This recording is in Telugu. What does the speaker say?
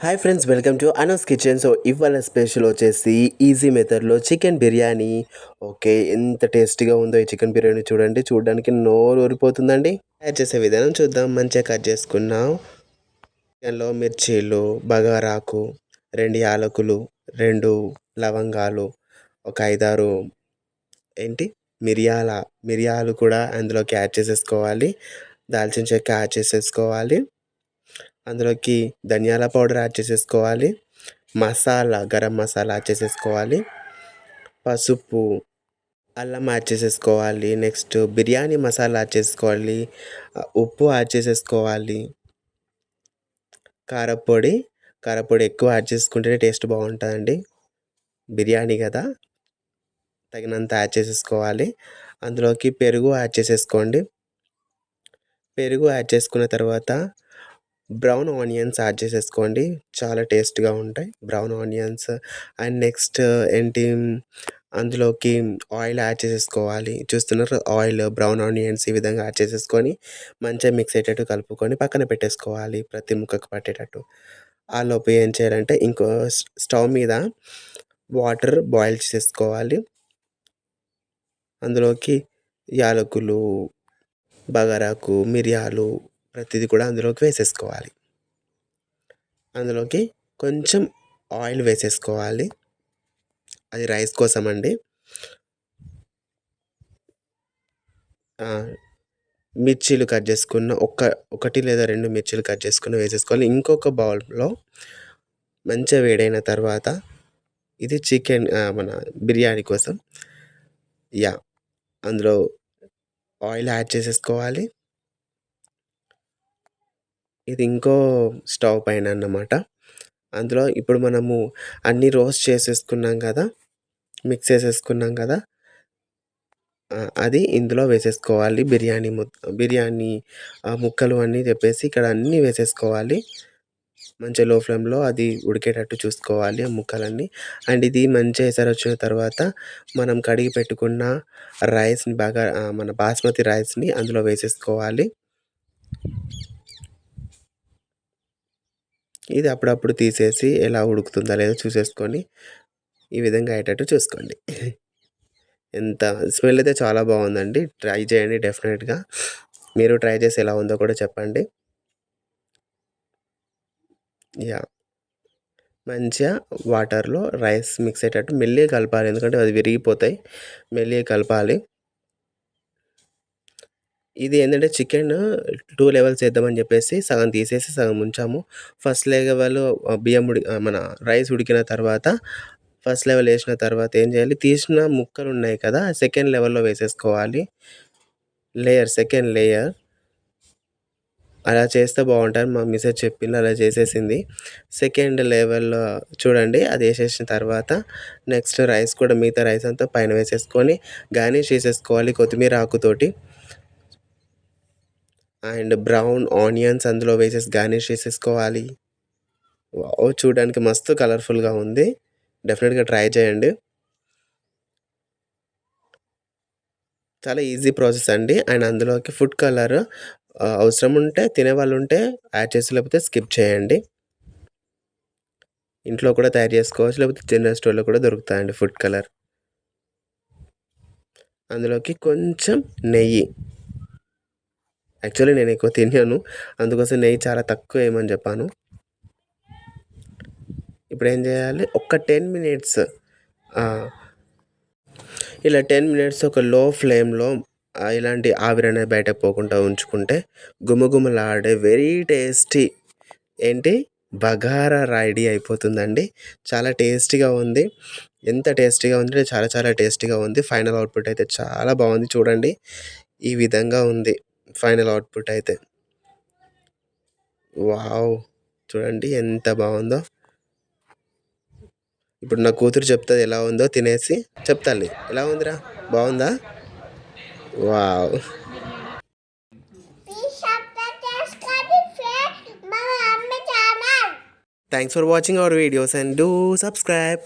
Hi friends, welcome to Anas kitchen. So ఇవాళ స్పెషల్ వచ్చేసి ఈజీ మెథడ్లో చికెన్ బిర్యానీ. ఓకే, ఎంత టేస్టీగా ఉందో ఈ చికెన్ బిర్యానీ చూడండి. చూడడానికి నోరు ఊరిపోతుందండి. తయారు చేసే విధానం చూద్దాం. మంచిగా కట్ చేసుకున్నాం. చికెన్లో మిర్చీలు, బగారాకు, 2 యాలకులు, 2 లవంగాలు, ఒక 5-6 ఏంటి మిరియాలు కూడా అందులోకి యాడ్ చేసేసుకోవాలి. దాల్చిన చెక్క యాడ్ చేసేసుకోవాలి. అందులోకి ధనియాల పౌడర్ యాడ్ చేసేసుకోవాలి. గరం మసాలా యాడ్ చేసేసుకోవాలి. పసుపు, అల్లం యాడ్ చేసేసుకోవాలి. నెక్స్ట్ బిర్యానీ మసాలా యాడ్ చేసుకోవాలి. ఉప్పు యాడ్ చేసేసుకోవాలి. కారపొడి ఎక్కువ యాడ్ చేసుకుంటేనే టేస్ట్ బాగుంటుందండి. బిర్యానీ కదా, తగినంత యాడ్ చేసేసుకోవాలి. అందులోకి పెరుగు యాడ్ చేసేసుకోండి. పెరుగు యాడ్ చేసుకున్న తర్వాత బ్రౌన్ ఆనియన్స్ యాడ్ చేసేసుకోండి. చాలా టేస్ట్గా ఉంటాయి బ్రౌన్ ఆనియన్స్. అండ్ నెక్స్ట్ ఏంటి, అందులోకి ఆయిల్ యాడ్ చేసేసుకోవాలి. చూస్తున్నారు, ఆయిల్, బ్రౌన్ ఆనియన్స్ ఈ విధంగా యాడ్ చేసేసుకొని మంచిగా మిక్స్ అయ్యేటట్టు కలుపుకొని పక్కన పెట్టేసుకోవాలి, ప్రతి ముక్కకు పట్టేటట్టు. ఆ లోపు ఏం చేయాలంటే ఇంకో స్టవ్ మీద వాటర్ బాయిల్ చేసేసుకోవాలి. అందులోకి యాలకులు, బగారాకు, మిరియాలు ప్రతిదీ కూడా అందులోకి వేసేసుకోవాలి. అందులోకి కొంచెం ఆయిల్ వేసేసుకోవాలి. అది రైస్ కోసం అండి. మిర్చీలు కట్ చేసుకున్న ఒకటి లేదా 2 మిర్చీలు కట్ చేసుకుని వేసేసుకోవాలి. ఇంకొక బౌల్లో మంచిగా వేడైన తర్వాత ఇది చికెన్ మన బిర్యానీ కోసం అందులో ఆయిల్ యాడ్ చేసేసుకోవాలి. ఇది ఇంకో స్టవ్ పైన అన్నమాట. అందులో ఇప్పుడు మనము అన్నీ రోస్ట్ చేసేసుకున్నాం కదా, మిక్స్ చేసేసుకున్నాం కదా, అది ఇందులో వేసేసుకోవాలి. బిర్యానీ ముక్కలు అన్నీ చెప్పేసి ఇక్కడ అన్నీ వేసేసుకోవాలి. మంచిగా లో ఫ్లేమ్లో అది ఉడికేటట్టు చూసుకోవాలి ఆ ముక్కలన్నీ. అండ్ ఇది మంచిగా ఎసరు వచ్చిన తర్వాత మనం కడిగి పెట్టుకున్న రైస్ని మన బాస్మతి రైస్ని అందులో వేసేసుకోవాలి. ఇది అప్పుడప్పుడు తీసేసి ఎలా ఉడుకుతుందా లేదో చూసేసుకొని ఈ విధంగా అయ్యేటట్టు చూసుకోండి. ఎంత స్మెల్ అయితే చాలా బాగుందండి. ట్రై చేయండి డెఫినెట్గా. మీరు ట్రై చేసి ఎలా ఉందో కూడా చెప్పండి. మంచిగా వాటర్లో రైస్ మిక్స్ అయ్యేటట్టు మెల్లిగా కలపాలి, ఎందుకంటే అది విరిగిపోతాయి. మెల్లిగా కలపాలి. ఇది ఏంటంటే చికెన్ 2 లెవెల్స్ వేద్దామని చెప్పేసి సగం తీసేసి సగం ఉంచాము. ఫస్ట్ లెవెల్ మన రైస్ ఉడికిన తర్వాత ఫస్ట్ లెవెల్ వేసిన తర్వాత ఏం చేయాలి, తీసిన ముక్కలు ఉన్నాయి కదా, సెకండ్ లెవెల్లో వేసేసుకోవాలి. సెకండ్ లేయర్ అలా చేస్తే బాగుంటుంది. మా మిసెస్ చెప్పింది, అలా చేసేసింది. సెకండ్ లెవెల్లో చూడండి, అది వేసేసిన తర్వాత నెక్స్ట్ రైస్ కూడా మిగతా రైస్ అంతా పైన వేసేసుకొని గార్నిష్ చేసేసుకోవాలి కొత్తిమీర ఆకుతోటి. అండ్ బ్రౌన్ ఆనియన్స్ అందులో వేసేసి గార్నిష్ చేసేసుకోవాలి. చూడడానికి మస్తు కలర్ఫుల్గా ఉంది. డెఫినెట్గా ట్రై చేయండి. చాలా ఈజీ ప్రాసెస్ అండి. అండ్ అందులోకి ఫుడ్ కలర్ అవసరం ఉంటే, తినేవాళ్ళు ఉంటే యాడ్ చేసి, లేకపోతే స్కిప్ చేయండి. ఇంట్లో కూడా తయారు చేసుకోవచ్చు, లేకపోతే జనరల్ స్టోర్లో కూడా దొరుకుతాయండి ఫుడ్ కలర్. అందులోకి కొంచెం నెయ్యి. యాక్చువల్లీ నేను ఎక్కువ తిన్నాను, అందుకోసం నెయ్యి చాలా తక్కువ వేయమని చెప్పాను. ఇప్పుడు ఏం చేయాలి, ఒక 10 మినిట్స్ ఇలా 10 మినిట్స్ ఒక లో ఫ్లేమ్లో ఇలాంటి ఆవిరి అనేది బయటకు పోకుండా ఉంచుకుంటే గుమగుమలాడే వెరీ టేస్టీ బగారా రెడీ అయిపోతుందండి. చాలా టేస్టీగా ఉంది. ఎంత టేస్టీగా ఉందంటే చాలా చాలా టేస్టీగా ఉంది. ఫైనల్ అవుట్పుట్ అయితే చాలా బాగుంది. చూడండి, ఈ విధంగా ఉంది ఫైనల్ అవుట్పుట్ అయితే. వావ్, చూడండి ఎంత బాగుందో. ఇప్పుడు నా కూతురు చెప్తుంది ఎలా ఉందో, తినేసి చెప్తాలి ఎలా ఉందిరా, బాగుందా. Wow. Thanks for watching our videos and do subscribe.